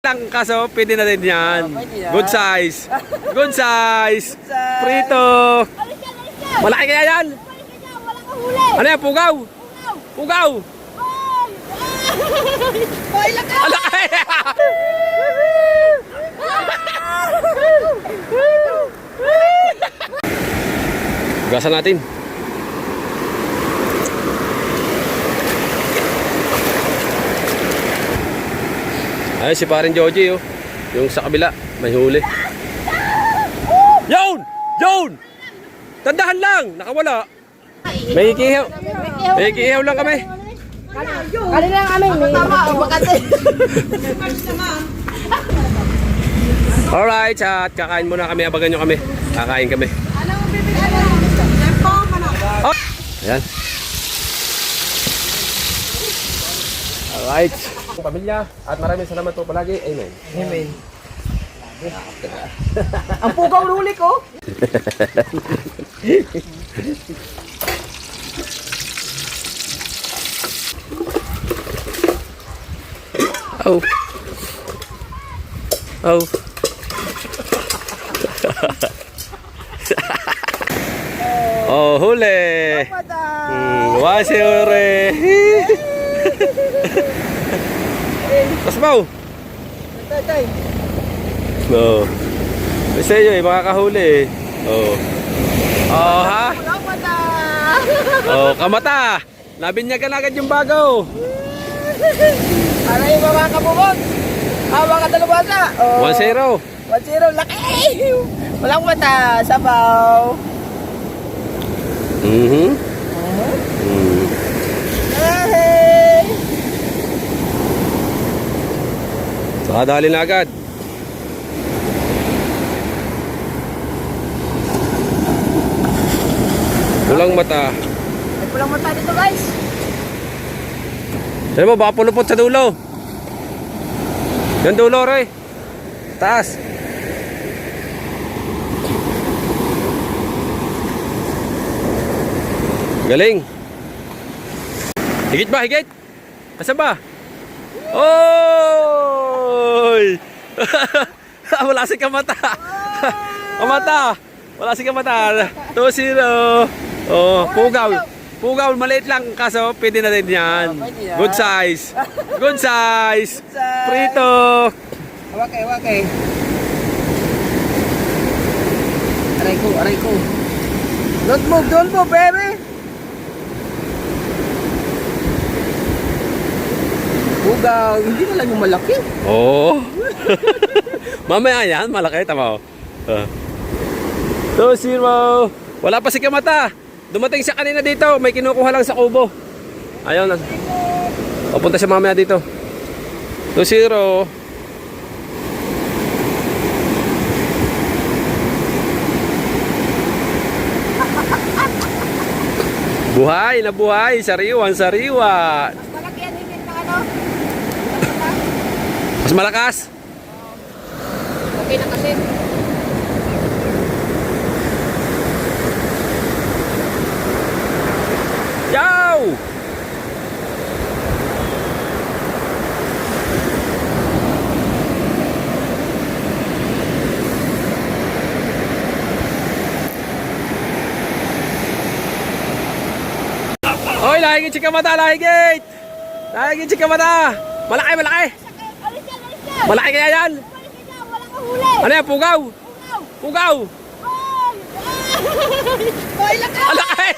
Lang kaso pwede na rin yan. Good size. Good size. Prito. Malaki kaya yan? Ano yan? Pugaw? Pugaw? Malaki! Gasan natin. Ay, si parin Joji, oh. Yung sa kabila, may huli. Yun! Yun! Tandahan lang! Nakawala. May ikihaw. May ikihaw lang kami. Kanina lang kami. Alright, at kakain muna kami. Abagan nyo kami. Kakain kami. Oh! Ayan. Alright. Pamilya, at maraming salamat po palagi. Amen. Amen. Ang pugaw luli ko. Oh. Oh. Oh, huli. Wasi huli. Kasbaw. Tay. No. Bisa nyo eh, makakahuli eh. Oh. Oh, ha? Oh, kamata. Nabinyagan agad yung bagaw. Ano yung mga kabubog? Hawa ka dalawasa. 1-0. 1-0. Laki! Walang mata. Sabaw. Hey! Saka dali na agad. Pulang mata. May pulang mata dito, guys. Sabi mo, baka pulupot sa dulo. Yan dulo, Roy. Taas. Galing. Higit ba? Higit? Asa ba? Oy! Wala si kamata. Kamata. Wala si kamata. 2-0. Oh, pugaw. Pugaw, maliit lang kaso pwede na rin yan. Good size. Good size. Prito. Wake. Aray ko. Don't move, baby. Pugaw, hindi na lang yung malaki. Oh. Mamaya yan, malaki. Tama o. 2-0. Wala pa si kamata. Dumating siya kanina dito. May kinukuha lang sa kubo. Ayaw na. Papunta siya mamaya dito. 2-0. Buhay na buhay. Sariwan, sariwa. Malaki yan, higit na ano? Mas malakas. Okay na kasi. Yaw! Oy, lahigit si kamata, lahigit! Lahigit si kamata! Malaki! Malaki kaya yan? Ano yan, pugaw? Pugaw! Hoy, laki! Malaki!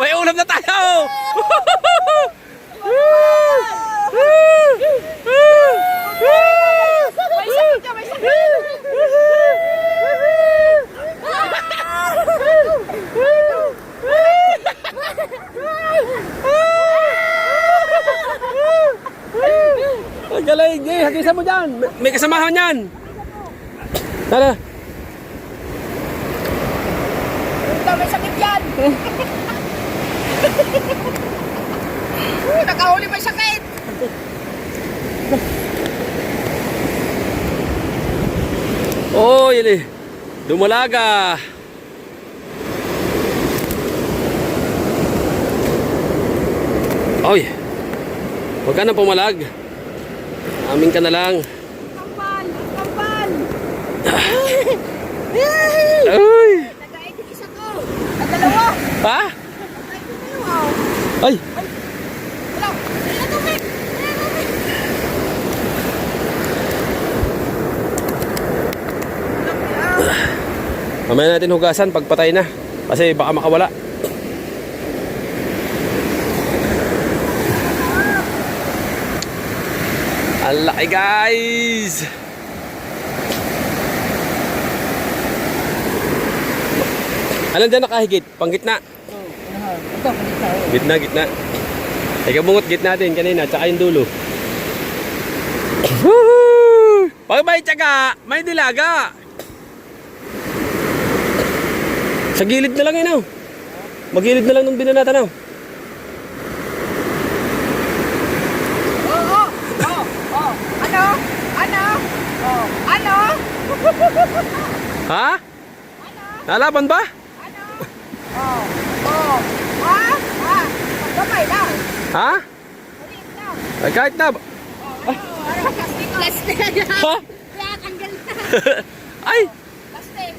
May ulam na tayo! May sakit ka, may sakit! Ang galing! Jay, hagisan mo dyan! May kasamahan yan! Tara! May sakit yan! Nakahuli may sakit! Oh, yun eh. Dumalaga. Oy. Huwag ka na pumalag. Amin ka na lang. Uy! Nagkain yung isa ko. At dalawa. Ha? Nagkain yung dalawa. Ay! Wala. Wala tubig. Wala tubig. Mamaya natin hugasan pagpatay na. Kasi baka makawala. Ang laki guys! Alam dyan nakahigit? Panggitna. Ito, kanita. Gitna, gitna. Ikaw bungot gitna din kanina, tsaka yung dulo. Woohoo! Pag may tiyaga, may dilaga. Sa gilid na lang yun, oh. Magilid na lang nung binanatan, oh. Ano? Ano? Oh, ano? Ha? Nalaban ba? Ano? Oh, oh. Ha? Ha? Kamay lang. Ha? Ulit lang. Ay, kahit na. Plastic. Plastic. Ha? Kaya tanggal na. Ay! Plastic.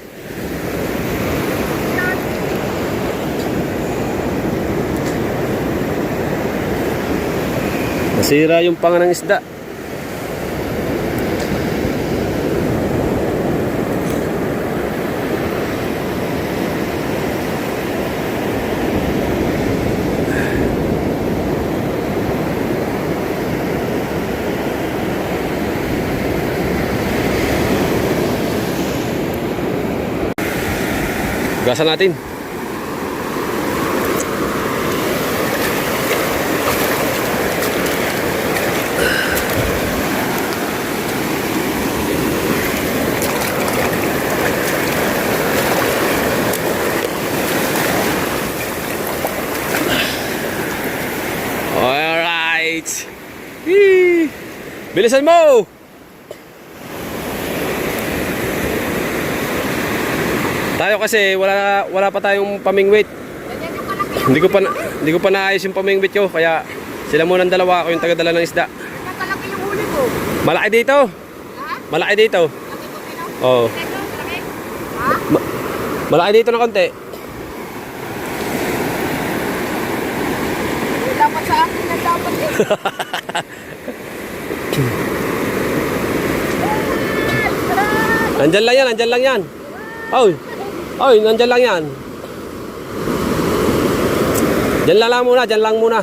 Nasira yung panga ng isda. Hugasan natin. Alright. Hee. Bilisan mo. Tayo kasi wala pa tayong pamingwit. Hindi ko pa naayos yung pamingwit ko kaya sila muna ng dalawa, ako yung tagadala ng isda. Nakalaki yung huli ko. Malaki dito. Ha? Malaki dito. Laki ko pino? Oo. Ito, laki. Ha? Malaki dito na konti. Dapat sa akin na dapat eh. Nandyan lang yan, nandyan lang yan. Oy. Oy, nandyan lang yan. Diyan lang muna, diyan lang muna.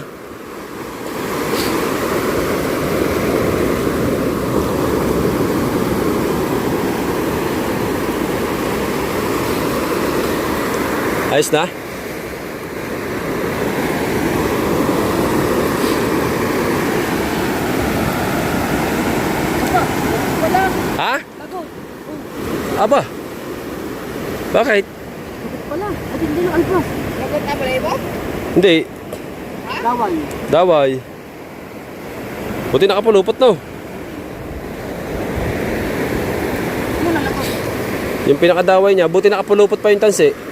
Ayos na? Wala. Ha? Bago. Aba. Bakit? Wala. At hindi na alpas. Lagot na pala iba? Hindi. Daway. Daway. Buti nakapulupot no. Ano na lagot? Yung pinakadaway niya, buti nakapulupot pa yung tansi.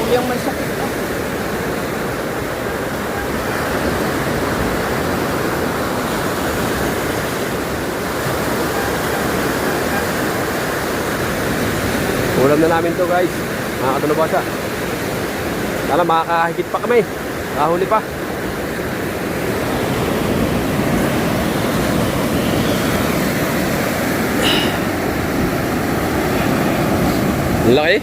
Yung may sakit na. Ulam na namin to guys. Mga katulubasa. Sana makakahigit pa kami. Kahuli pa. Ang laki.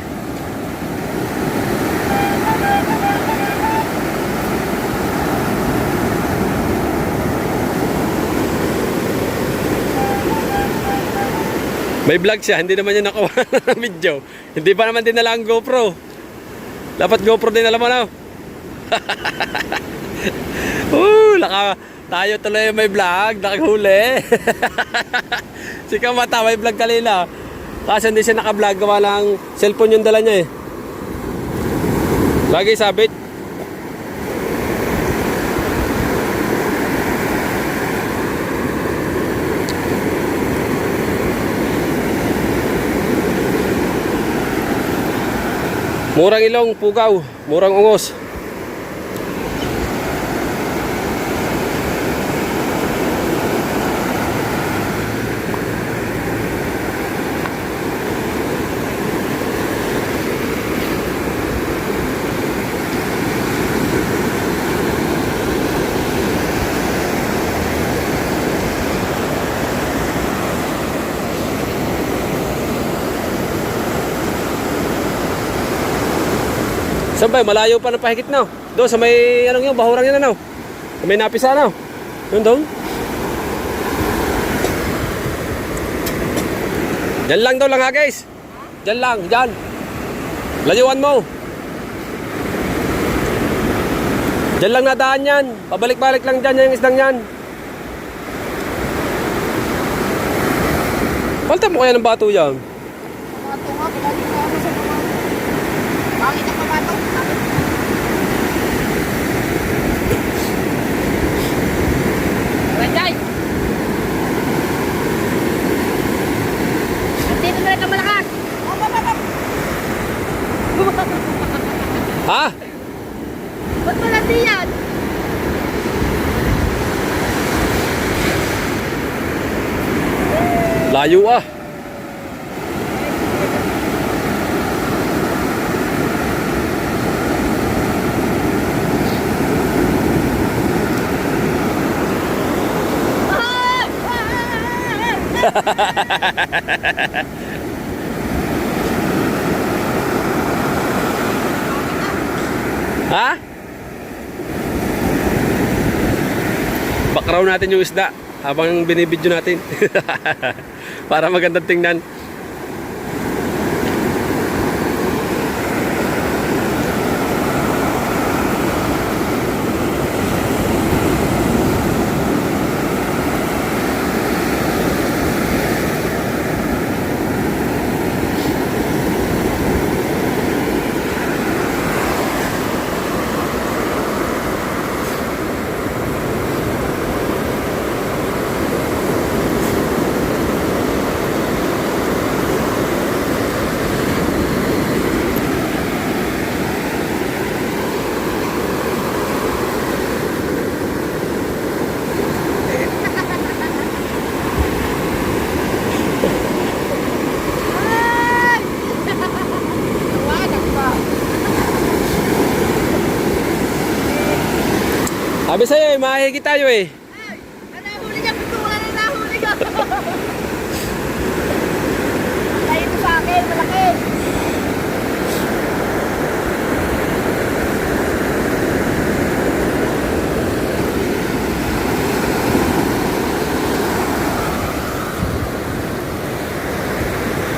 May vlog siya, hindi naman niya nakuha ng video. Hindi pa naman dinala ang GoPro. Dapat GoPro din alam mo na. Tayo tuloy may vlog, nakahuli. Si Kamata may vlog kanina. Kasi hindi siya naka-vlog, gawa lang cellphone yung dala niya eh. Lagi sabit. Murang ilong, pugaw, murang ungos. Saan ba? Malayo pa ng pahigit na. Doon sa may anong yun, bahurang yun ano. Sa may napisa ano. Yun doon. Diyan lang daw lang ha guys. Diyan lang, diyan. Layuan mo. Diyan lang nadaan yan. Pabalik-balik lang dyan yung isdang yan. Palta mo kaya ng bato yan? Pamato nga, pinali ko ako sa mga... Pangit ang pamato. Ranjay! At dito na rin ang malakas! Ha? Ba't malandi yan? Layo ah. Ha? Background natin yung isda habang binibidyo natin. Para magandang tingnan. Sabi sa'yo eh, mahihigit tayo eh. Ano yung huli niya? Gusto ko na nahuli ka. Kaya ito sa akin, malaki.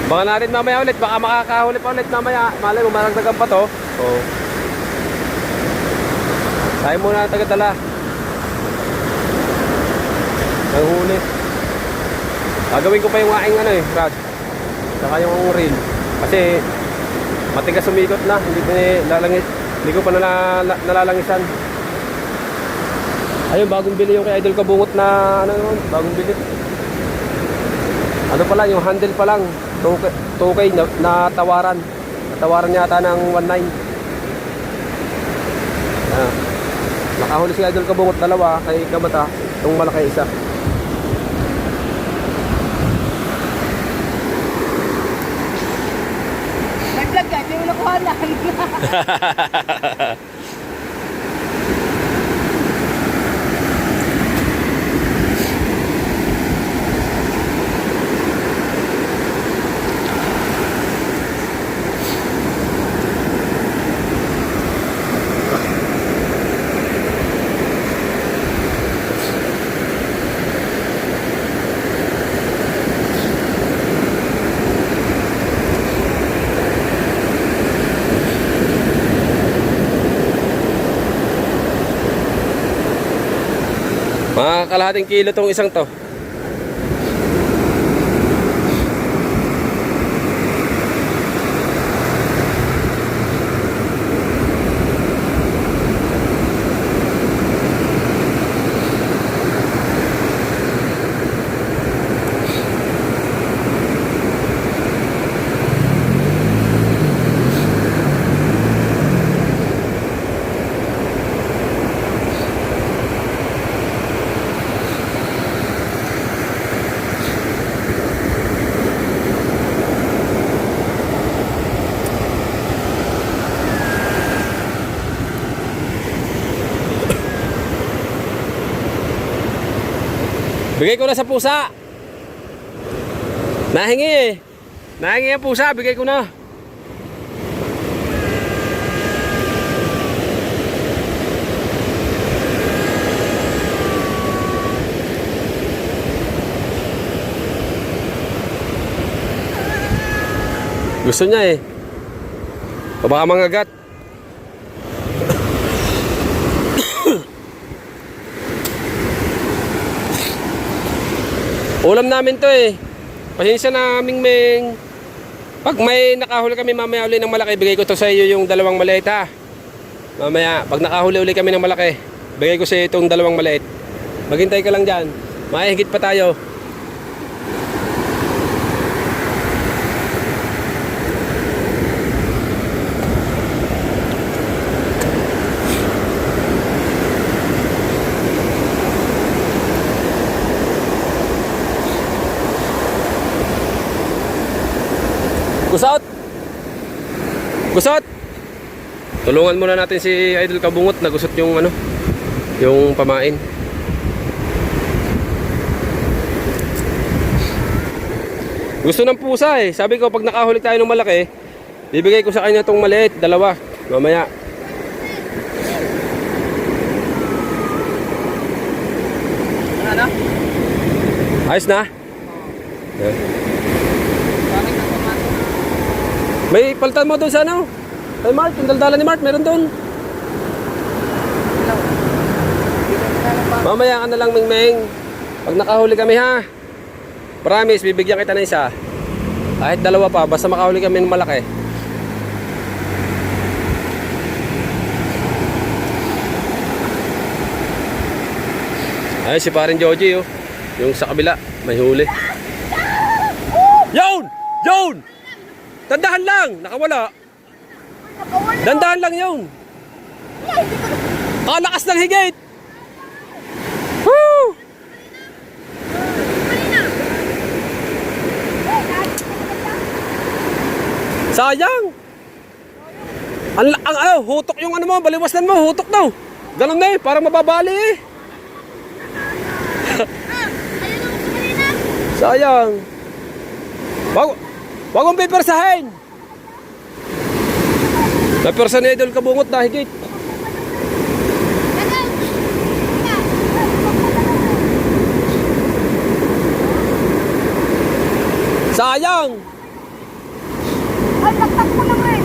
Baka natin mamaya ulit, baka makakahuli pa ulit mamaya. Malay mo, maragdagan pa to. Oo. Tayo muna ang tagadala. Ang huli. Gagawin ko pa yung aking ano eh, rod. Saka yung reel. Kasi matigas sumikot na. Hindi ko pa nalalangisan. Ayun, bagong bili yung kay Idol Kabungot na ano yun, bagong bili. Ano pa lang, yung handle pa lang. 2K na tawaran. Natawaran yata ng 1.9. Ah. Nakahuli si Idol Kabungot dalawa, kay Kamata, itong malaki isa. May vlog ka, hindi mo nakuhanan. Mga kalahating kilo tong isang to. Bigay ko na sa pusa. Nahingi eh. Nahingi ang pusa, bigay ko na. Gusto niya eh. O baka mangagat. Ulam namin to eh. Pasensya na, Mingming. Pag may nakahuli kami mamaya uli ng malaki, bigay ko to sa iyo yung dalawang maliit ha. Mamaya, pag nakahuli uli kami ng malaki, bigay ko sa iyo itong dalawang maliit. Maghintay ka lang dyan. Mahihigit pa tayo. Gusot! Gusot! Tulungan muna natin si Idol Kabungot na gusot yung ano, yung pamain. Gusto ng pusa eh. Sabi ko pag nakahuli tayo ng malaki, bibigay ko sa kanya itong maliit, dalawa. Mamaya. Ano? Ayos na? Yeah. May paltan mo doon sa ano? Kay Mart, yung daldala ni Mart, meron doon. Mamaya ka na lang, Mingming. Pag nakahuli kami ha. Promise, bibigyan kita ng isa. Kahit dalawa pa, basta makahuli kami ng malaki. Ay, si parin Joji oh. Yung sa kabila, may huli. Yun! Yun! Dandahan lang! Nakawala. Dandahan lang yun. Kalakas ng higit. Woo! Sayang. Ang hutok yung ano mo, baliwasan mo, hutok daw. Ganun na eh, parang mababali eh. Sayang. Wag mong pipersahin. Napersa ni Idol Kabungot na higit. Sayang. Ay, nagtakbo na rin.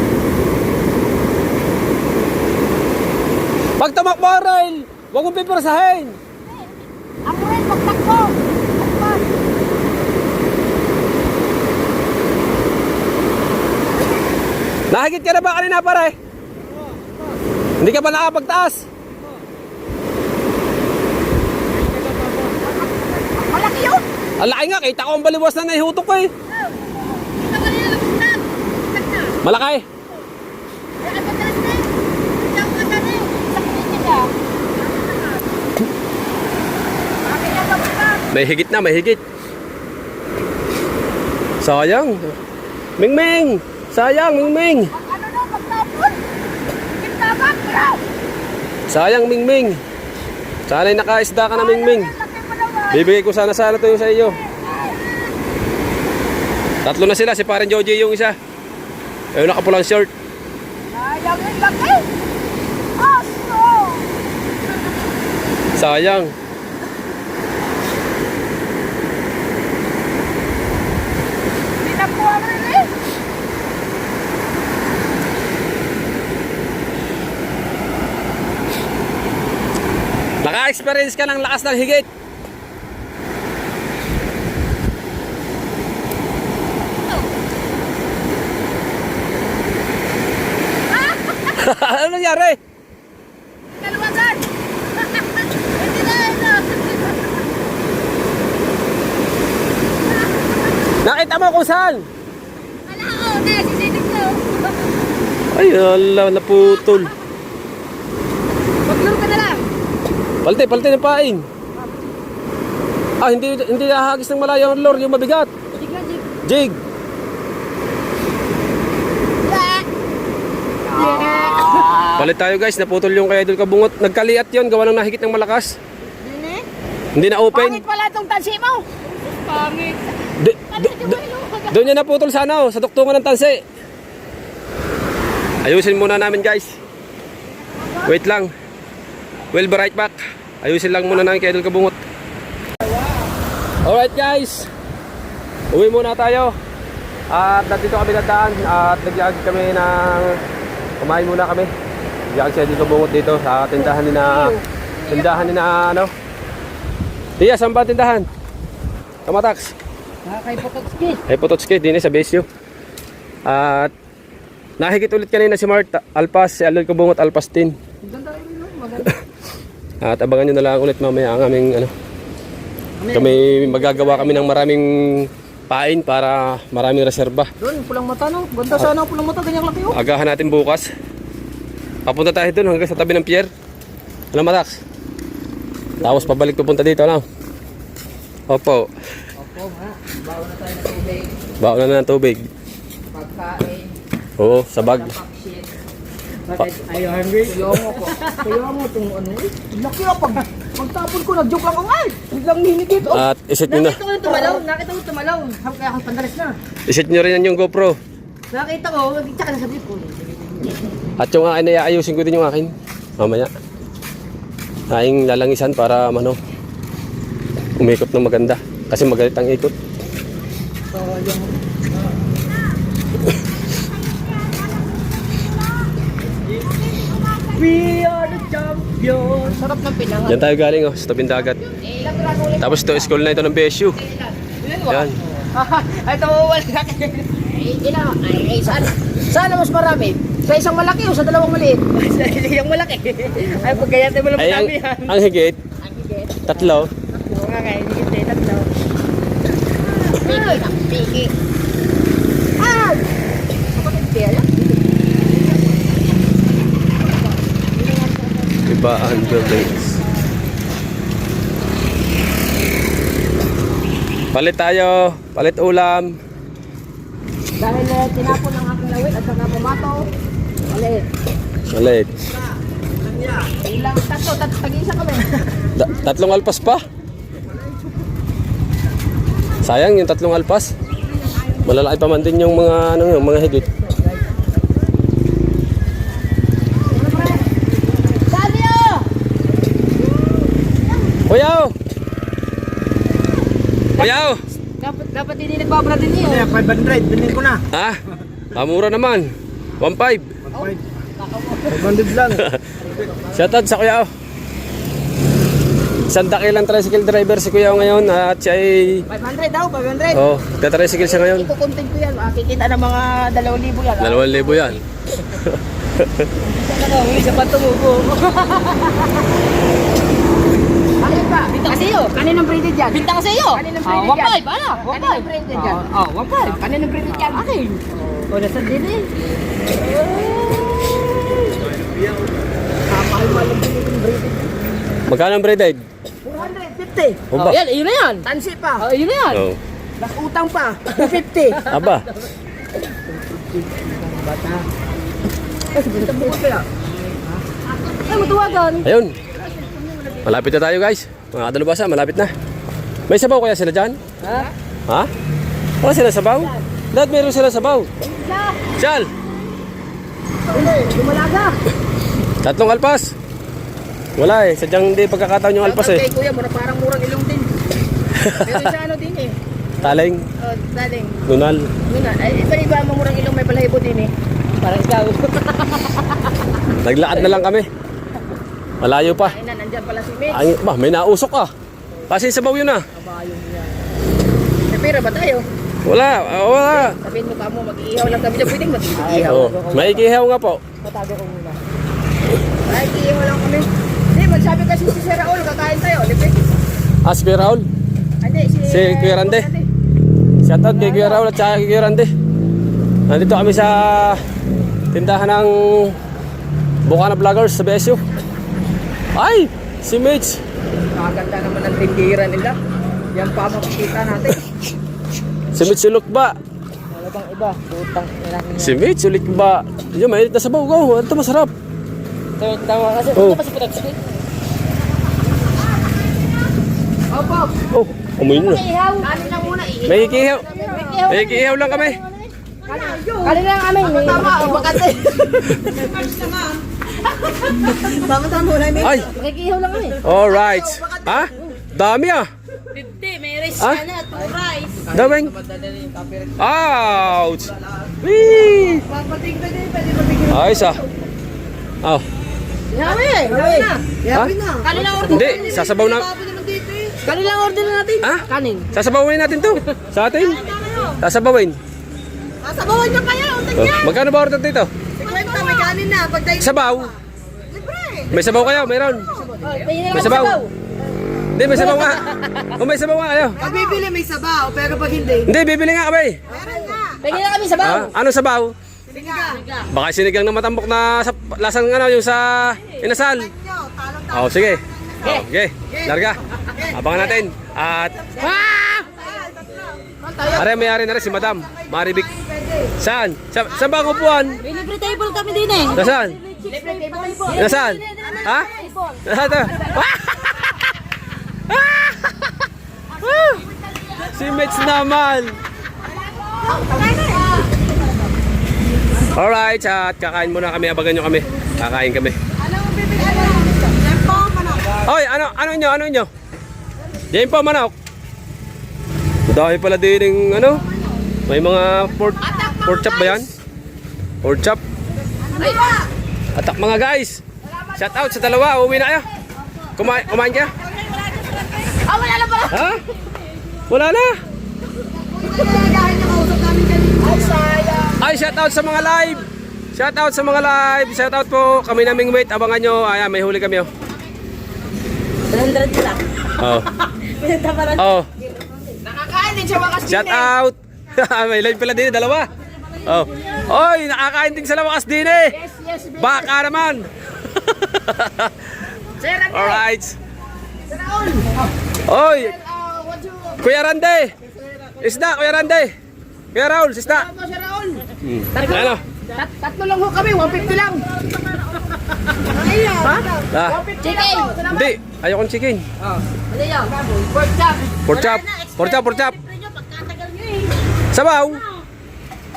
Pag tamakbo rin, wag mong pipersahin. Ako rin, magtakbo. Nahigit ka na ba kanina pare? Hindi ka ba nakapagtaas? Malaki yun. Ang laki nga, kita ko ang baliwas na nahihutok ko eh. Ito kanina, lagutag. Malaki. Kaya madalas na yun. Hindi ako madali. Sakit niya. Bakit niya lagutag? May higit na, may higit. Sayang. Mingming. Sayang, Mingming. Ano na, magtapon. Kintabak, bro. Sayang, Mingming. Sana'y nakaisda ka na, Mingming. Laki mo naman. Bibigay ko sana to yung sa iyo. Tatlo na sila, si parin Joji yung isa. Ayun, nakapulang short. Sayang yung laki. Aso. Sayang. Tinapuha mo rin eh. Naka-experience ka ng lakas ng higit. Ano nangyari? Kaluwagan. Hindi na ito. Nakita mo kung saan? Wala ako, nasisinig ko. Ay, ala, naputol. Maglaro ka na lang. Palte ng paing. Ah, hindi ahagis ng malayo ang lure, yung mabigat. Jig na, jig. Jig. Palit tayo guys, naputol yung kay Idol Kabungot. Nagkaliat yon, gawa ng nahigit ng malakas. Dini? Hindi na open. Pangit pala itong tansi mo. Pangit. Doon niya naputol sa ano, sa duktungan ng tansi. Ayusin muna namin guys. Wait lang. We'll be right back. Ayusin lang muna namin kay Idol Kabungot. Alright guys. Uwi muna tayo. At nandito kami nadaan at nag-iag kami ng kumain muna kami. Nag-iag siya dito bungot dito sa tindahan ni na ano. Tia, saan ba tindahan? Kamatax. Kay Pototski. Ay Pototski, din sa Besyo. At nahigit ulit kanina si Mart Alpas, si Alol Kabungot Alpas din. Ganda rin no, maganda. At abangan nyo na lang ulit mamaya ang aming ano. Kami magagawa kami ng maraming pain para maraming reserba. Doon, pulang mata no. Ganda sana ang pulang mata, ganyang laki oh. Agahan natin bukas. Papunta tayo doon hanggang sa tabi ng pier. Ano Matax? Tapos pabalik pupunta dito lang. Opo. Opo nga, bawa na tayo ng tubig, Baon na ng tubig. pagkain, Oo, sabag. pakshit. Bakit? Are you hungry? Kuyongo po. Kuyongo itong ano eh. Laki ah, pagtapon ko, nag-joke lang ako ay. Biglang hinig dito. At isit nyo na. Nakita ko yung tumalaw, kaya ako pandalas na. Isit nyo rin yan yung GoPro. Nakita ko, tsaka nasabi ko. At yung akin ay aayusin ko din yung akin. Mamaya. Aing lalangisan para ano, umikot ng maganda. Kasi magalit ang ikot. So, yung... We are the champions. Sarap ng pinangan. Diyan tayo galing oh, sa tabing dagat. Ilang graso ulit. Tapos ito, school na ito ng BSU. Ilan ba? Yan. Ay, ito wala. Ay, sana mas marami. Sa isang malaki o sa dalawang maliit? Sa isang malaki. Ay, pagkayate mo lang Ay, marami yan. ang higit, Ang higit. tatlo. Oo nga kaya, higit na tatlo. Piki na, piki. Ah! Kapatid kaya yan? Ibaan buildings. Palit tayo, palit ulam. Dahil tinapon ang aking lawit at saka pumato. Ulit. Palit. Ilang tatlo, tag-isa kami. Tatlong alpas pa. Sayang yung tatlong alpas. Malalaki pa man din yung mga ano yung mga higit. Sadio! Kuyaw! Kuyaw! Dapat hindi nagbabra din yun. Kaya 500, bilhin ko na. Ha? Mura naman. 1.5. 500 lang. Shoutout sa Kuyaw. Isang dakilang tricycle driver si Kuyaw ngayon at siya ay 500 daw, 500. oh, tricycle siya ngayon. Ikukontent ko yan. Kikita ng mga 2,000 yan. 2,000 yan. Isa pa tumubo. Alin pa? Bintang sa iyo. Kaninang braided yan? Bintang sa iyo. Kaninang braided yan? 1.5. Ano? 1.5. Kaninang braided yan? 1.5. Kaninang braided yan? Akin. O, nasa din eh. Kapahal malang din yung braided. Magkano ang braided? 450. Oba. Yan, yun na yan. Tansi pa. Yun na yan. Oh. Plus utang pa. 250. Aba. Ay, bintang bukod kaya. Ay, matuwagan. Ayun. Malapit na tayo guys. Mga kadalubasa, malapit na. May sabaw kaya sila dyan? Ha? Ha? Wala sila sabaw? Dahil meron sila sabaw. Sal! Lumalaga. Tatlong alpas. Wala eh. Sadyang hindi pagkakataon yung alpas eh. Kay kuya, parang murang ilong din. Pero sa ano din eh. Taling, Oh, daling. nunal. Yun na. Ay, iba mo murang ilong may balahibo din eh. Parang ikaw. Naglakad na lang kami. Malayo pa. Ay na, nandyan pala si Mitch. Ay, bah, may nausok ah. Kasi sabaw yun ah. Kabayong yan. May pera ba tayo? Wala, wala. Sabihin mo ka mo, mag-iihaw lang kami. Pwedeng mag-iihaw. Oh, may ikihaw nga po. Matago ko muna. Ay, iihaw lang kami. Hindi, magsabi kasi si Sir Raul, kakain tayo. Lipit. Ah, si Kuya Raul. Hindi, Si Kuya Rande. Shoutout kay Kuya Raul at saka kay Kuya Rande. Nandito kami sa tindahan ng Bukana Vloggers sa BSU. Ay! Si Mitch! Maganda naman ang tindira nila. Yan pa makikita natin. Si Mitch ulik ba? Wala bang iba? Putang ina niya. Si Mitch ulik ba? Yung mainit na sabaw ko. Ito masarap. Tama kasi. Oh. Ito pa si Pinagsik. Opo. Oh, amoy na. Ihaw. Kanin lang muna. May ikihaw. May ikihaw lang kami. Kanin lang kami. Tama. Bakante. Tama-tama muna. Ay! Makikihaw lang kami. Alright. Ha? Dami ah. 50. Meron rice Ah? ka na, 2 rice. Daming. Ouch! Wee! Ayos ah. Oh. Yawi! Ha? Kanilang order. Hindi, sasabaw na. Kanilang order na natin. Ha? Kanin. Sasabawin natin to. Sa atin. Sasabawin. Sasabawan niyo kaya, utan Oh, magkano ba order dito? 50, may kanin na. Pag tayo Sabaw. libre. May sabaw kayo, mayroon. May sabaw. Hindi, may sabaw nga. Kung may sabaw nga kayo. Pag bibili may sabaw, pero pag hindi, Hindi, bibili nga kami. meron na. Pwede na kami sabaw. Ah, ano sabaw? Sinigang. Baka sinigang na matambok na sa lasang ano, yung sa inasal. Nyo, talong-talong. Oh, sige. Oh, okay, larga. Abangan natin. At may-ari na rin si Madam Maribik. Saan? Saan ba ang upuan? May libre table kami din eh. Nasaan? Libre table. Nasaan? Ha? Nasaan to? Si Mitch naman. Alright, at kakain muna kami. Abagan nyo kami. Kakain kami. Anong bibili? Yan po, manok. Oy, ano nyo? Yan po, manok. Dahil pala din yung ano, may mga pork chop ba yan? Pork chop. Atak mga guys. Shout out sa dalawa, uuwi na kayo. Kumain ka? Ah, wala na pala. Ha? Wala na. Nagahin niyo, kausap namin kanina. Ay, sayang. Ay, shout out sa mga live. Shout out sa mga live. Shout out po. Kami naming wait. Abangan nyo. Ayan, may huli kami oh. 100 lang. Oh. Pinunta pa lang. Oh. Nakakain din siya wakas Shout out. May live pala din, dalawa. Oh. Oy, nakakain din sa lawakas din eh. Yes, Baka naman. Alright. Oy. Kuya Rande. Isda, Kuya Rande. Kuya Raul, isda. Ano? Tatlo lang ho kami, 150 lang. Ah, Chicken. hindi. Ayokong chicken. Ano yun? Pork chop. Pork chop. Pork chop, pork chop. Sabaw.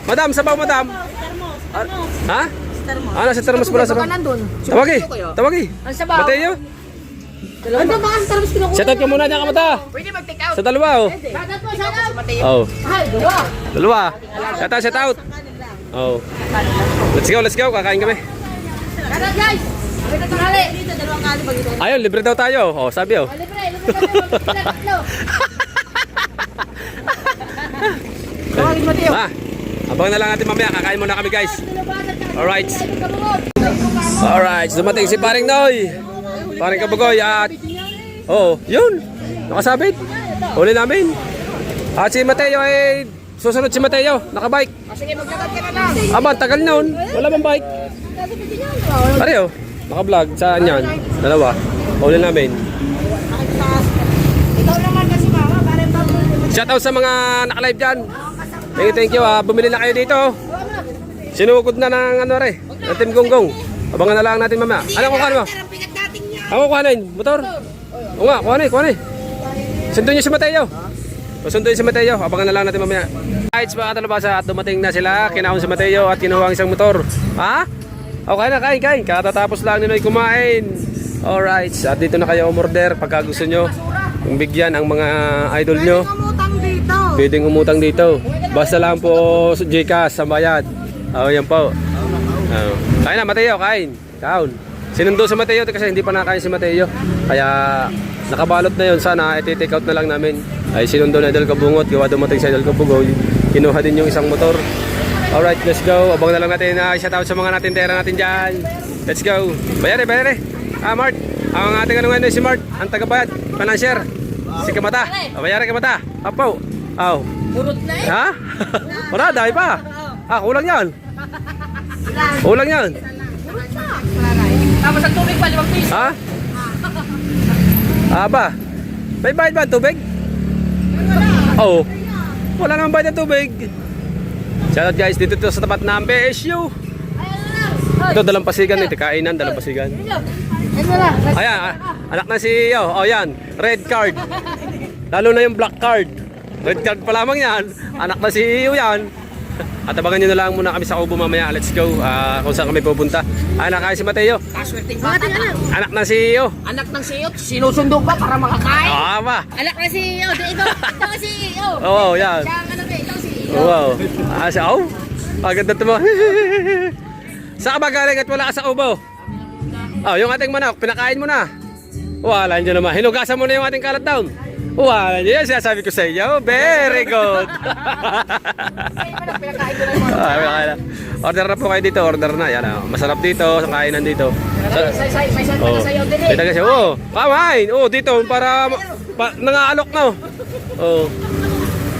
Madam, sabaw, madam. Ha? Ano, sa termos pala sabaw? Nandun. Tawagi. Tawagi. Ang sabaw. Mateo. Ano ba ang termos kinukuha? Shout out ka muna dyan, kamata. Pwede mag-take out. Sa dalawa, oh. Shout po, shout out. Oh. Ay, gawa. Dalawa. Shout out, shout out. Oh. Let's go, let's go. Kakain kami. Shout out guys. Kami na tanghali. Dito, dalawang kali pag ito. Ayun, libre daw tayo. Oh, sabi oh. Libre kami, tatlo. Tawagin mo, Teo. Ma, abang na lang natin mamaya. Kakain muna kami, guys. Alright. Alright, dumating si Paring Noy. Paring Kabugoy at... Oh, yun. Nakasabit. Huli namin. At si Mateo ay... Susunod si Mateo. Nakabike. Sige, maglakad ka na lang. Aba, tagal noon. Wala bang bike? Pareho. Naka-vlog. Saan yan? Dalawa. Huli namin. Ikaw naman kasi mama, parang Shoutout sa mga naka-live dyan. Thank you. Bumili na kayo dito. Sinukod na ng ano re. Ng Team Gonggong. Abangan na lang natin mamaya. Ano kukuha mo? ang bigat natin niya. Ako kuhanin. Motor. O nga, kuhanin. Sunduin niyo si Mateo. O sunduin si Mateo. Abangan na lang natin mamaya. Right, mga katalabasa at dumating na sila. Kinaon si Mateo at kinuha ang isang motor. Ha? Okay na, kain. Katatapos lang nila kumain. Alright, at dito na kayo umorder pagka gusto nyo. Kung bigyan ang mga idol nyo. Umutang dito. Pwedeng umutang dito. Basta lang po Gcash sa bayad. Oh, yan po. Oh. Kain na, Mateo, kain. Kaon. Sinundo si Mateo kasi hindi pa nakain si Mateo. Kaya nakabalot na yun. Sana i-take out na lang namin. Ay sinundo na Idol Kabungot. Gawa dumating sa Idol Kabugoy. Kinuha din yung isang motor. Alright, let's go. Abang na lang natin na shout out sa mga natindera natin dyan. Let's go. Bayari. Mart. Ang ating ano ngayon si Mart. Ang tagabayad. Financier. Si Kamata. Bayari Kamata. Apo. Aw. Purot na eh. Ha? Wala, dahil pa. Kulang yan. Kulang yan. Tapos ang tubig pa, 5 piso. Ha? Ba? May bayad ba ang tubig? Oo. Wala namang bayad ang tubig. Shout out guys, dito to sa tapat ng PSU. Ito, dalampasigan ito. Kainan, dalampasigan. Ayan, anak na si yan, red card. Lalo na yung black card. Red card pa lamang yan. Anak na si yan. At abangan nyo na lang muna kami sa Kubo mamaya. Let's go. Kung saan kami pupunta. Anak si Mateo. Kaswerteng bata anak. Anak ng CEO. Anak ng CEO, sinusundo pa para makakain. Ba? Anak ng CEO, ito ang CEO. Oo, yan. Siya ang anak ito ang CEO. Wow. Agad na ito mo. Saan ka ba galing at wala ka sa Kubo? Yung ating manok, pinakain mo na. Wala nyo naman. Hinugasan mo na yung ating kalat down. Wala nyo yan. Sinasabi ko sa iyo. Very good. Order na po kayo dito. Order na. Yan, masarap dito. Sa kainan dito. May sayo din eh. May taga siya. Pamain. Dito. Para nangaalok na.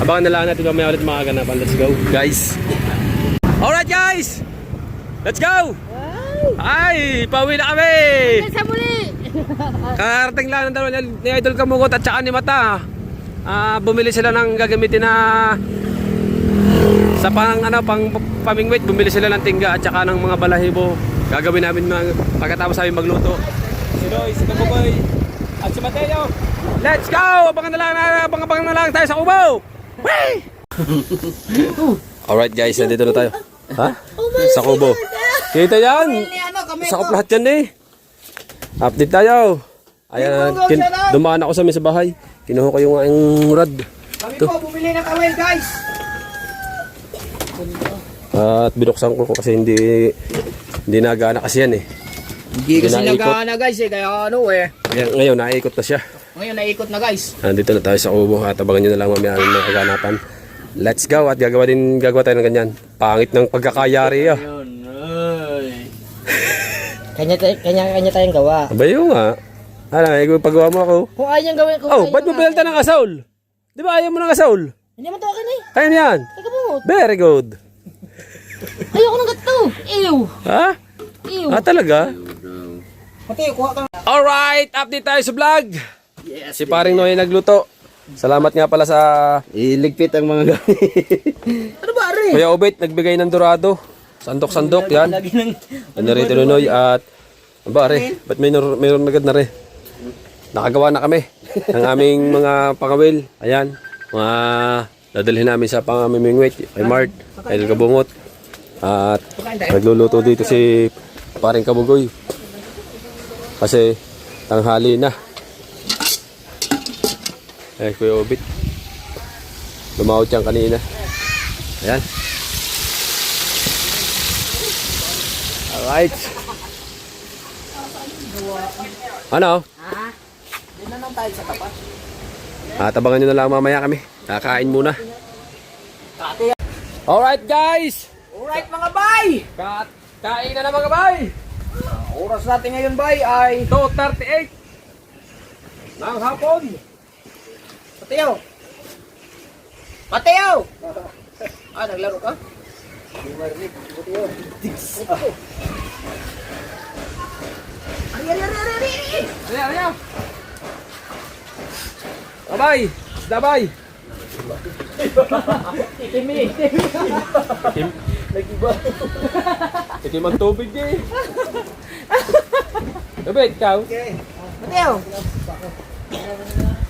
Abangan na lang natin mamaya ulit mga ganapan. Let's go, guys. Alright, guys. Let's go. Ay, pauwi na kami. Sa muli. Karating lang ng dalawa ni Idol Kamugot at saka ni Mata. Bumili sila ng gagamitin na sa pamingwit. Bumili sila ng tingga at saka ng mga balahibo. Gagawin namin pagkatapos namin magluto. Si Roy, si Kamugoy at si Mateo. Let's go! Abangan na lang tayo sa Kubo. Alright guys, nandito na tayo. Ha? Sa Kubo. Kita yan. Sakop lahat yan eh. Update tayo. Ayan, dumaan ako sa amin sa bahay. Kinuha ko yung aking rod. Kami po, bumili ng kawel, guys. At binuksan ko kasi hindi nagana kasi yan eh. Hindi kasi nagana, guys, eh. Kaya Ngayon, naikot na siya. Ngayon naikot na guys. Nandito na tayo sa Kubo at abangan nyo na lang mamaya ng mga kaganapan. Let's go at gagawa tayo ng ganyan. Pangit ng pagkakayari ah. Kanya tayong gawa. Abayo nga. Paggawa mo ako. Kung ayaw niyang gawin, Ba't mo pinalta ng asaul? Di ba ayaw mo ng asaul? Hindi mo to akin eh. Kaya na yan. Teka po. Very good. Ayoko ng gato. Ew. Ha? Ew. Talaga? Pati, kuha ka. Alright, update tayo sa vlog. Si paring Noy nagluto. Salamat nga pala sa iligpit ang mga gamit. Ano ba, Ari? Kuya Obet, nagbigay ng dorado. Sandok-sandok yan. Ano rin Noy at Are, ba't mayroon agad na rin? Nakagawa na kami ng aming mga pangawil. Ayan, mga dadalhin namin sa pamimingwit kay Mart, kay Kabungot. At nagluluto dito si paring Kabugoy. Kasi tanghali na. Kuya Obit. Lumawot siyang kanina. Ayan. Alright. Ano? Doon na lang tayo sa tapat. Atabangan nyo na lang mamaya kami. Kakain muna. Alright guys! Alright, mga bay! Kain na mga bay! Oras natin ngayon, bay, ay 2:38 ng hapon. Mateo! Mateo! Naglaro ka? Ayan. Abay! Dabay! Itim ang tubig eh. Abay, ikaw? Mateo!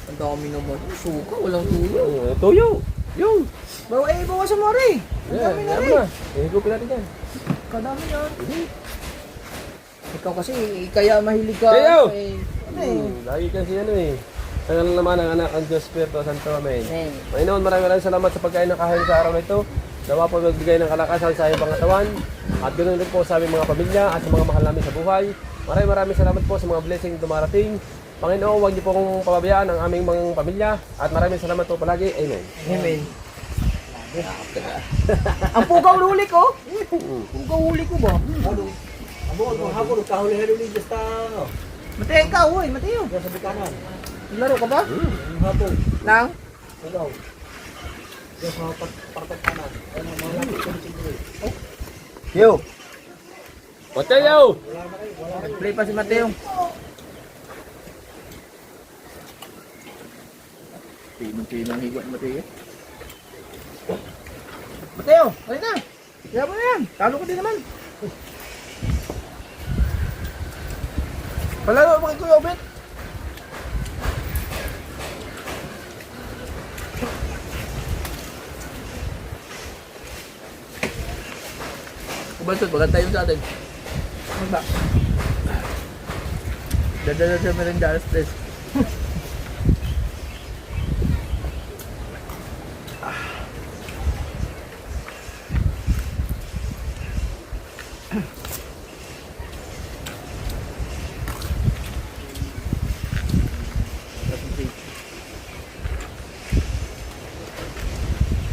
Ang dami naman. Suka, walang tuyo. Tuyo! Yung! Bawasan mo rin. Ang dami na rin. Higupin natin yan. Kadami yan. Ikaw kasi, kaya mahilig ka. Kayo! Ano Lagi kasi ano eh. Tangal naman ang anak ang Diyos Espiritu Santo. Amen. Panginoon, maraming salamat sa pagkain ng kahit sa araw na ito. Nawa po magbigay ng kalakasan sa iyong pangatawan. At ganoon din po sa aming mga pamilya at sa mga mahal namin sa buhay. Maraming salamat po sa mga blessing na dumarating. Panginoon, huwag niyo po kong pababayaan ang aming mga pamilya. At maraming salamat po palagi. Amen. Amen. Ang pugaw huli ko? Pugaw huli ko ba? Mateo, ikaw, uy, Mateo. Laro ka ba? Nang? Yo. Mateo! Play pa si Mateo. Pinang higot Mateo. Mateo, ayun na. Kaya mo na yan. Talo ko din naman. Palaro mo kay Kuya Obet. Balsot, maganda yun sa atin. Ano ba? Dadala sa merenda, alas 3.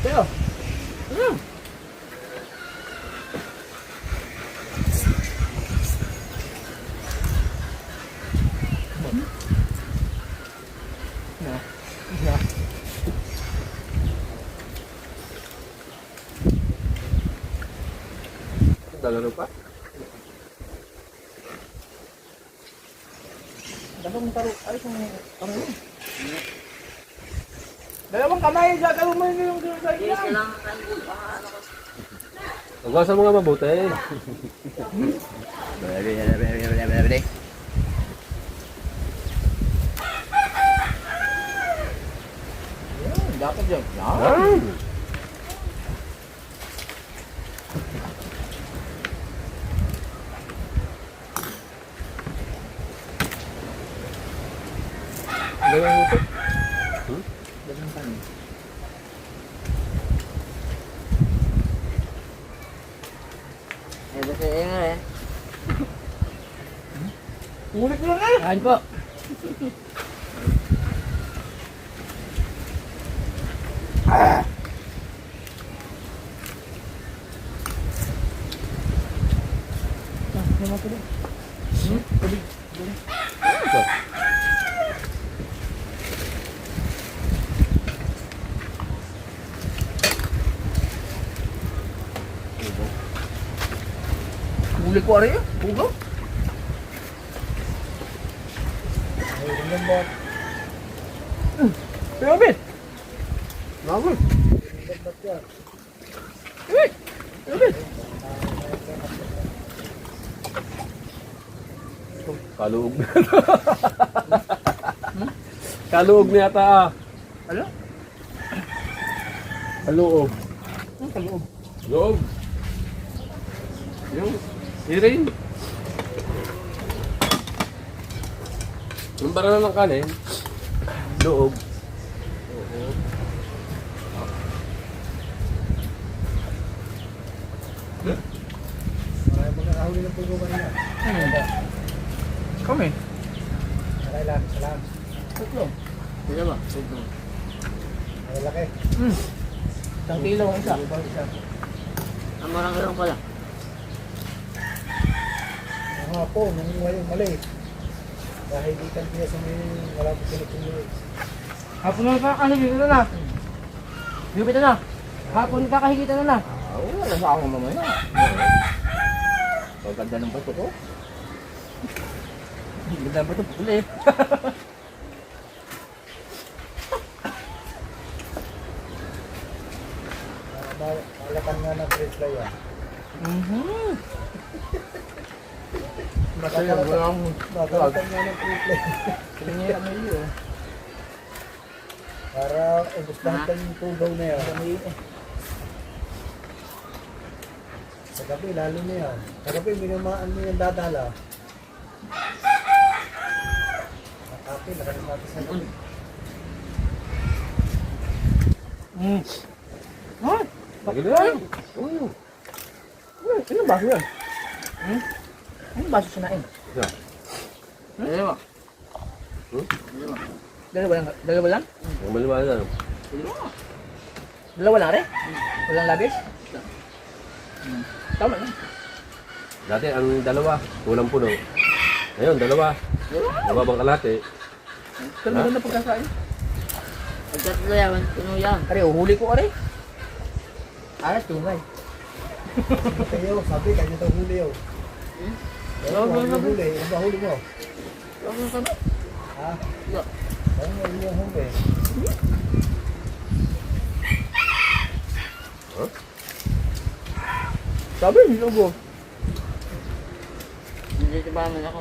Pero, ano? Dalaro pa? Dalawang taro, ay kung ano yun? Dalawang kamay, gagawin mo yung sa Yes, ilang. kailangan tayo. Huwag sa mga mabuti. Dapat yun. Yan. Dalawang luto. Hmm? Dalawang kanin. Eh, basta yun nga eh. Ulit mo lang eh. Kain po. Huli ko rin yun. Pugaw. Pero Ben. Naman. Pero Ben. Kaluog na. Kaluog na yata ah. Ano? Kaluog. Ang kaloob. Loob. Yung irin. Yung barang ng kanin. Loob. Magkakahuli ng pugo ba niya? Kami. Salam. Tatlo. Sino ba? Malaki. Isang kilo ang isa. Ang marang lang pala. Ang nga po, nangyuha yung mali. Dahil di kan niya sa may wala po pinipili. Hapon na kakahigita na. Higita na. Hapon kakahigita na. Wala sa ako mamaya. Ang ganda ng bato ko. Ang ganda ng bato ko ulit. Malakan nga ng free fly yan. Masaya, wala akong malakan nga ng free fly. Kanya ano yun. Para ubos lahat ng tugaw na yan. Sa gabi, lalo na yan. Sa gabi, minamaan mo yung dadala. Nakapi, nakalis natin sa gabi. Lagi na yan. Anong baso yan? Anong baso sinain? Yeah. Dalawa. Dalawa lang? Dalawa lang? Ang maliwanag na. Dalawa lang rin? Walang labis? Tama lang. Dati ang dalawa, kulang puno. Ngayon, dalawa. Nababang kalate. Pero maganda pagkasain. Ang tatlo yan. Puno yan. Ari, uhuli ko ari. Aras, tungay. Kayo, sabi, kanya daw huli yun. Ano ba huli? Ano ba huli mo? Ha? Ano ba yung huli? Huh? Sabi, nilugo. Hindi ba naman ako?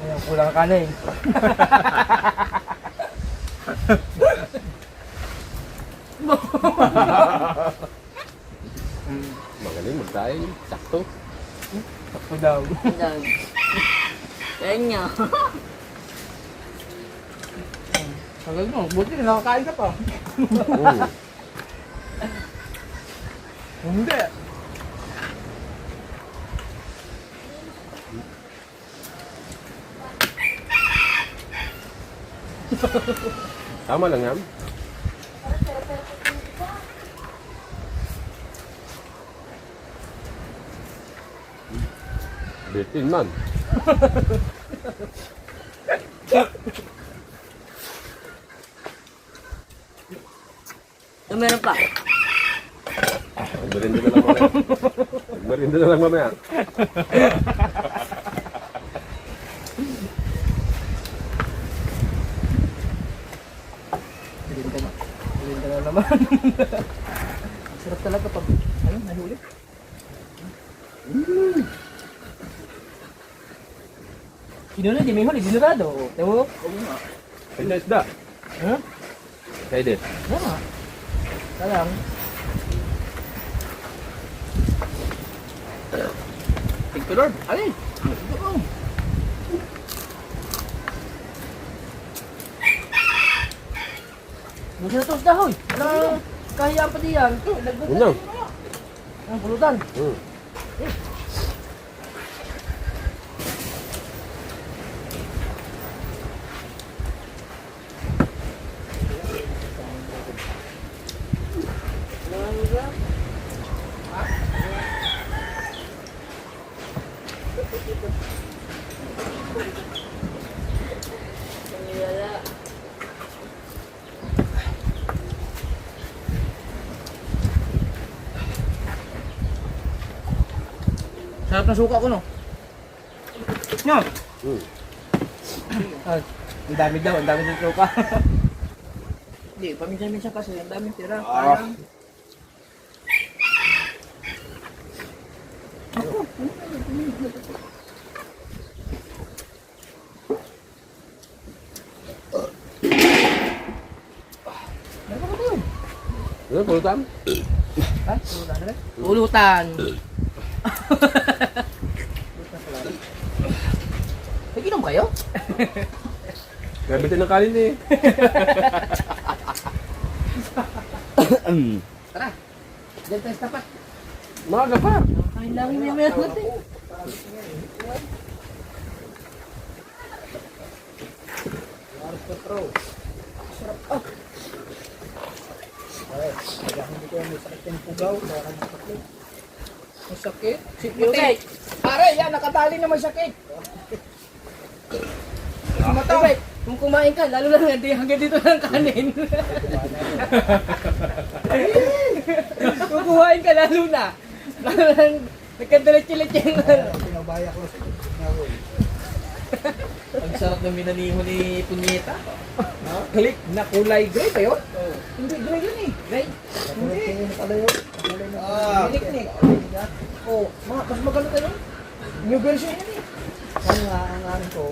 Ayan, kulang kanin. Magaling magtayo. Sakto. Ako daw. Kanya. Tagal mo, buti na nakakain ka pa. Hindi. Tama lang yan. Bitin man. Meron pa. Magmerinda na lang mamaya. Magmerinda na lang mamaya. Pilinda na naman. Sarap talaga pag, ayun, nahuli. Kinuna, di may huli, dinurado. Tayo, Kaya isda. ha? Kaya din. Wala. Talang. Thank you, Lord. Alin? Ito ko. Masa na ito sa dahoy. Wala, kahiyaan pa diyan. Unang. Ang pulutan. Sarap ng suka ko, no? Nyo! Ay, ang dami daw, ang dami ng suka. Hindi, paminsan-minsan kasi, ang daming tira. Parang... Ano, pulutan? Ha? Pulutan na rin? Pulutan. Nag-inom kayo? Kaya bitin ng kanin eh. Tara! Diyan tayo sa tapat. Maaga pa. Kain lang yung meron natin. Ang sakit. Okay. Pare, yan, nakatali naman sakit. Okay. Kung kumain ka, lalo lang hanggang dito ng kanin. Kung kumain ka, lalo na. Lalo lang, nagkadiretsi-litsi yung Pinabaya ko sa ang sarap ng minaniho ni Punyeta. Click na kulay gray ba yun? Hindi, gray yun eh. Gray? Hindi. Nick. Oh, mas maganda tayo. New version yan eh. Ano nga, ang akin ko.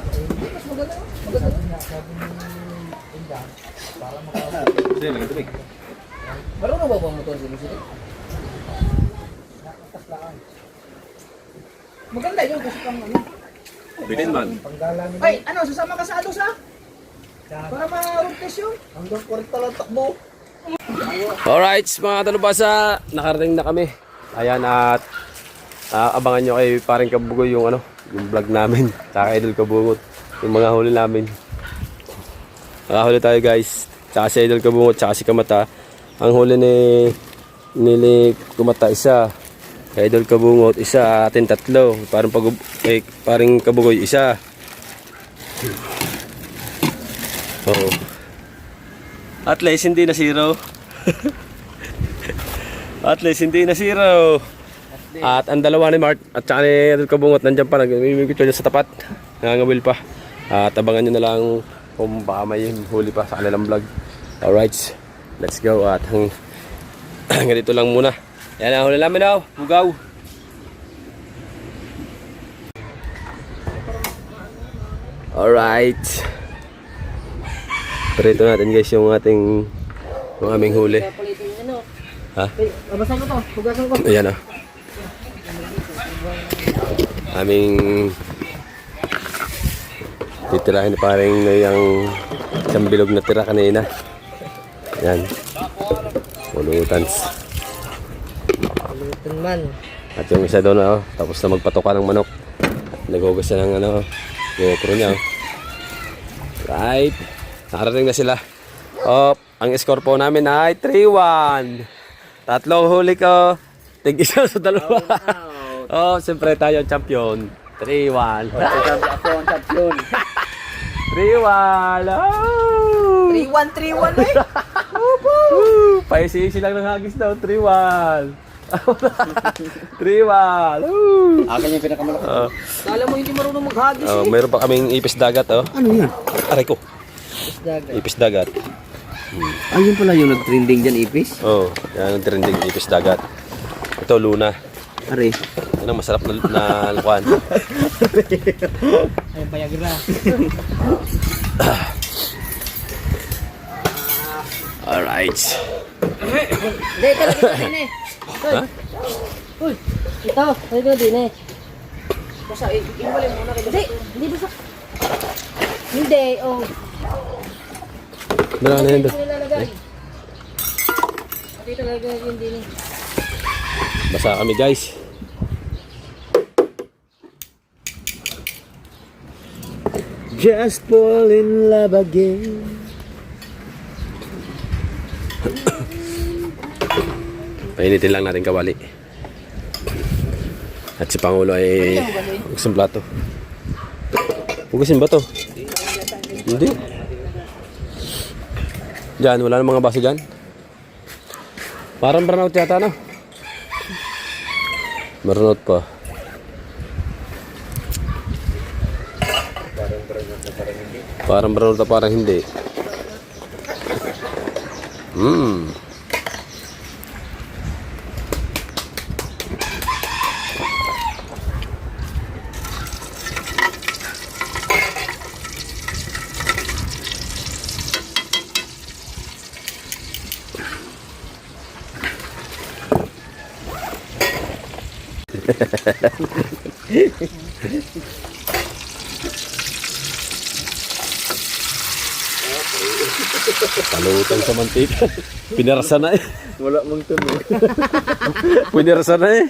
Hindi, mas maganda. Maganda nga, sabi ni Inda. Para makakasal. Hindi, lagay tubig. Marunong ba motor si Lucy? Nakakaslaan. Maganda yun kasi pang ano. Bitin man. Panggala nila. Ay, ano, sasama ka sa ados ha? Para ma-rotation yun. Hanggang 40 lang takbo. Alright, mga talubasa, nakarating na kami. Ayan, at abangan nyo kay paring Kabugoy yung ano, yung vlog namin. Tsaka Idol Kabungot, yung mga huli namin. Nakahuli tayo guys. Tsaka si Idol Kabungot, tsaka si Kamata. Ang huli ni Kumata isa. Kay Idol Kabungot isa, atin tatlo. Paring Kabugoy isa. Oo. At least hindi na zero. At least hindi na zero. At ang dalawa ni Mart at saka ni Idol Kabungot nandiyan pa, nagmimigit dyan sa tapat. Nangangawil pa. At abangan nyo na lang kung baka may huli pa sa kanilang vlog. Alright, let's go. At hanggang dito lang muna. Yan ang huli namin daw. Bugaw. Alright. Prito natin guys yung ating Ang aming huli. Palitin yun, ano. Ha? Babasan ko to. Hugasan ko. Ayan o. Aming titirahin na parang yung isang bilog na tira kanina. Ayan. Pulutans. Palitin man. At yung isa doon, oh, tapos na magpatuka ng manok. Nagugas siya ng ano, GoPro niya. Oh. Right. Nakarating na sila. Oh, ang score po namin ay 3-1. Tatlong huli ko. Tig-isa sa dalawa. Oh, siyempre tayo ang champion. 3-1. Ako ang champion. 3-1. Oh! 3-1 eh. Paisi-isi lang ng hagis daw. 3-1. 3-1. Akin yung pinakamalaki. Kala mo hindi marunong maghagis eh. Mayroon pa kaming ipis dagat. Oh. Ano yan? Aray ko. Dagat. Ipis dagat. Ayun pala yung nag-trending dyan, Ipis. Oh, yan ang trending ipis dagat. Ito, Luna. Ari. Yan ang masarap na lukuan. Ayun, payagra. Alright. Hindi, talaga ito din eh. Ha? Uy, ito. Talaga din eh. Basta, iwalin mo na kayo. Hindi basta. Hindi, oh. Dala na yun doon. Nilalagay. Pati talaga yun din eh. Basa kami guys. Just fall in love again. Painitin lang natin kawali. At si Pangulo ay isang plato. Hugasin ba to? Hindi. Diyan, wala na mga baso dyan. Parang burnout yata, no? Burnout pa. Parang burnout na parang hindi. Palutan sa mantika. Pinarasa na eh. Wala mong tunog. Pinarasa na eh.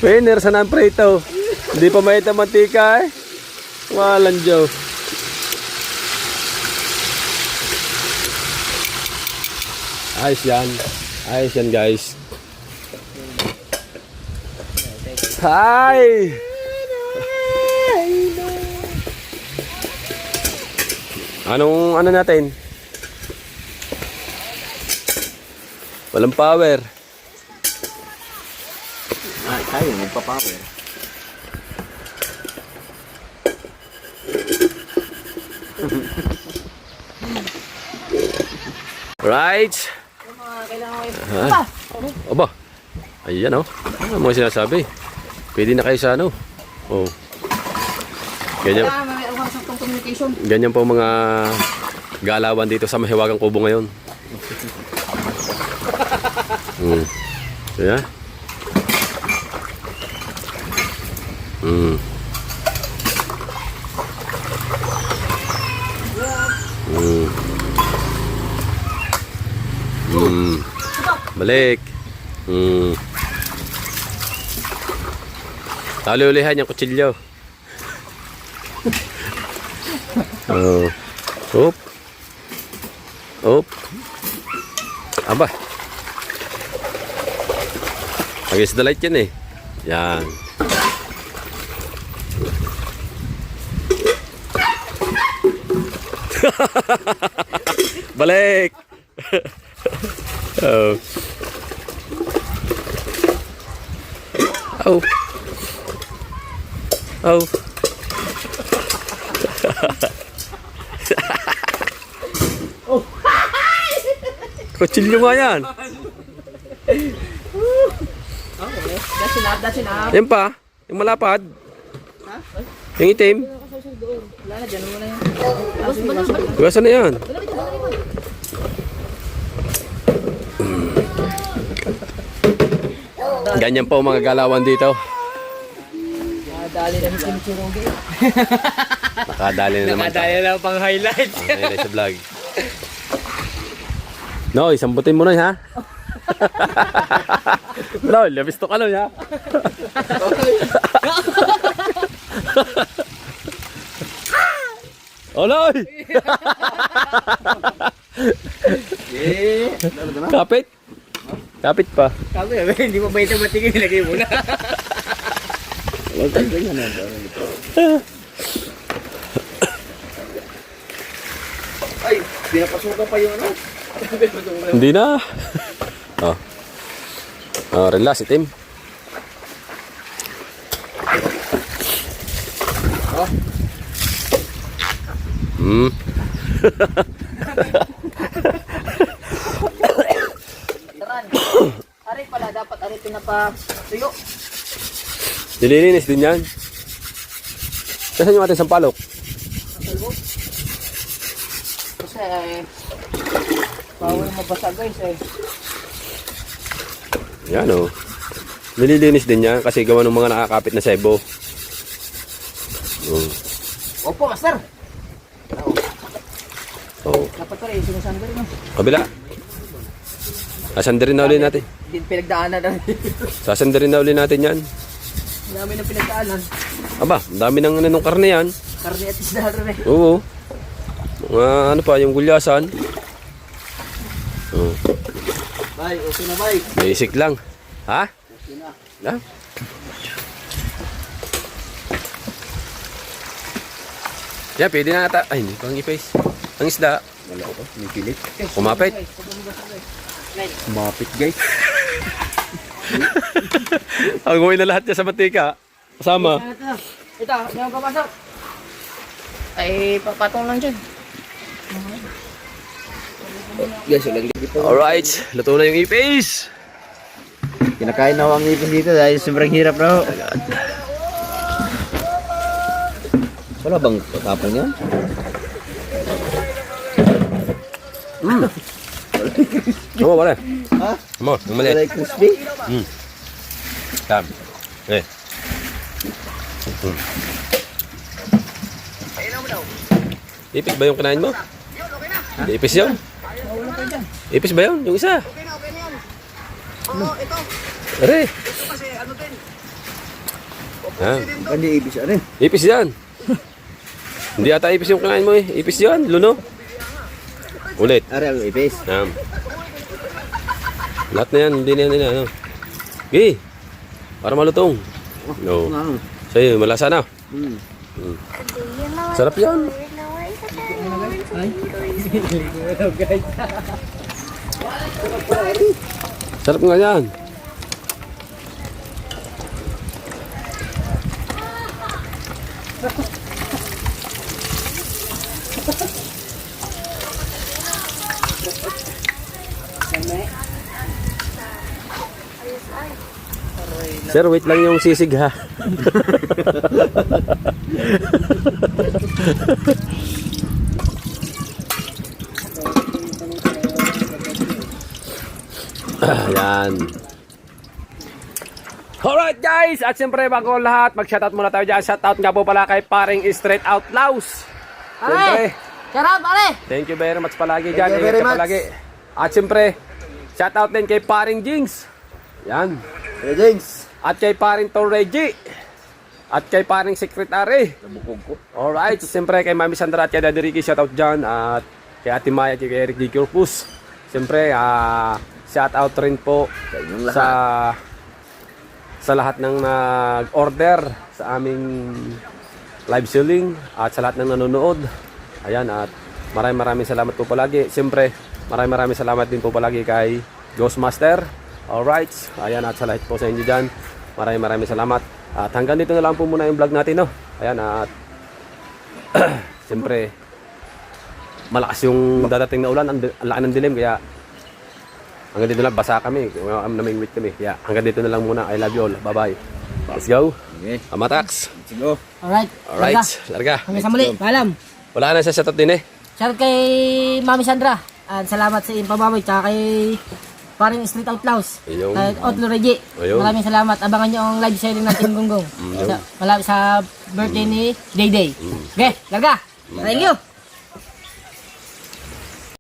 Pinarasa na ang prito. Hindi pa mahit ang mantika eh. Walang Diyo. Ayos yan. Ayos yan guys. Hi! Anong ano natin? Walang power. Ay, tayo, magpa-power. Right. Aba. Ayan oh. Ano mga sinasabi? Pwede na kayo sa ano. Oh. Ganyan. Ganyan po mga galawan dito sa Mahiwagang Kubo ngayon. Yeah. Balik. Tali-ulihan yung kutsilyo. Oh. Op. Op. Aba. Against the light yan eh. Yan. Balik. Oh. Oh. Oh. Kutsilyo nga yan. That's enough. Yan pa. Yung malapad. Yung itim. Wala na, dyan mo na yan. Hugasan na yan. Ganyan po mga galawan dito. Dali na si Chimichirugi. Nakadali na naman. Nakadali na pang highlight. Highlight sa vlog. No, isambutin mo na ha. No, labis to ka nun ha. Oloy! Kapit? Kapit pa. Sabi, hindi mo ba ito matigil? Lagay mo na. Ay, pinapasukan pa yung ano. Hindi na. Oh. Oh, relax itim. Oh. Hmm. Ari pala, dapat ari pinapasuyo. Nililinis din yan. Saan yung ating sampalok? Kasi, bawal mabasa guys eh. Yan o. Nililinis din yan kasi gawa ng mga nakakapit na sebo. Opo, master. Oh. Dapat pala yung sinasandal mo. Kabila. Sasandarin na uli natin. Hindi pinagdaanan na. Sasandarin na uli natin yan. Ang dami ng pinagdaanan. Aba, ang dami ng ano, ng karne yan. Karne at isda rin eh. Oo. Mga ano pa, yung gulyasan. Oh. Bay, okay na bay. Basic lang. Ha? Okay na. Lang? Yan, pwede na ata. Ay, hindi pang i-face. Ang isda. Wala ko, may pilit. Kumapit. Kumapit guys. Ang gawin na lahat niya sa matika. Kasama. Ito, meron pa pasok. Ay, papatong lang dyan. Guys, walang dito. Alright, luto na yung ipis. Kinakain na ako ang ipis dito dahil sobrang hirap raw. Wala bang tapon yan? Oo, wala. Ha? Mo, yung mali. Wala crispy? Tam. Eh. Ipis ba yung kinain mo? Hindi, ipis yun. Ipis ba yun? Yung isa? Oo, ito. Are. Ito kasi ano din. Ah, Hindi ibis ano eh. ipis yan. Hindi ata ipis yung kinain mo eh. Ipis yan, luno. Ulit. Ari ang ibis. Lahat na yan, hindi na yan. Ano. Okay. Para malutong. No. Sa'yo, malasa na. Sarap yan. Sarap nga yan. Sir, wait lang yung sisig ha. Ayan. Alright guys, at siyempre bago lahat, mag-shoutout muna tayo dyan. Shoutout nga po pala kay paring Straight Out Laos. Siyempre, Sarap, pare! thank you very much palagi dyan. Thank you very Ingat ka much. palagi. At siyempre, shoutout din kay paring Jings. Yan. Readings. At kay paring Torreji. At kay paring Secretary. Nabukog ko. Alright, siyempre kay Mami Sandra at kay Daddy Ricky, shoutout dyan. At kay Ate Maya at kay Eric D. Corpus. Siyempre, shoutout rin po Sa inyong lahat. sa lahat ng nag-order sa aming live selling at sa lahat ng nanonood. Ayan, at maraming salamat po palagi. Siyempre, maraming salamat din po palagi kay Ghostmaster. Alright, ayan, at sa lahat po sa inyo dyan, maraming salamat. At hanggang dito na lang po muna yung vlog natin, no? Ayan, at siyempre, malakas yung dadating na ulan, ang laki ng dilim, kaya hanggang dito na lang, basa kami, namingwit kami. Kaya hanggang dito na lang muna. I love you all. Bye-bye. Let's go. Okay. Amatax. Let's go. Alright. Alright, larga. Hanggang sa muli. Paalam. Wala na sa shoutout din eh. Shout kay Mami Sandra. At salamat sa iyong pamamay. Tsaka kay Paring Street Outlaws. Ayun. Outlaw Reggie. Ayun. Maraming salamat. Abangan nyo ang live selling ng Team Gonggong. Ayun. Malapit sa birthday ni Day Day. Okay, larga. Thank you.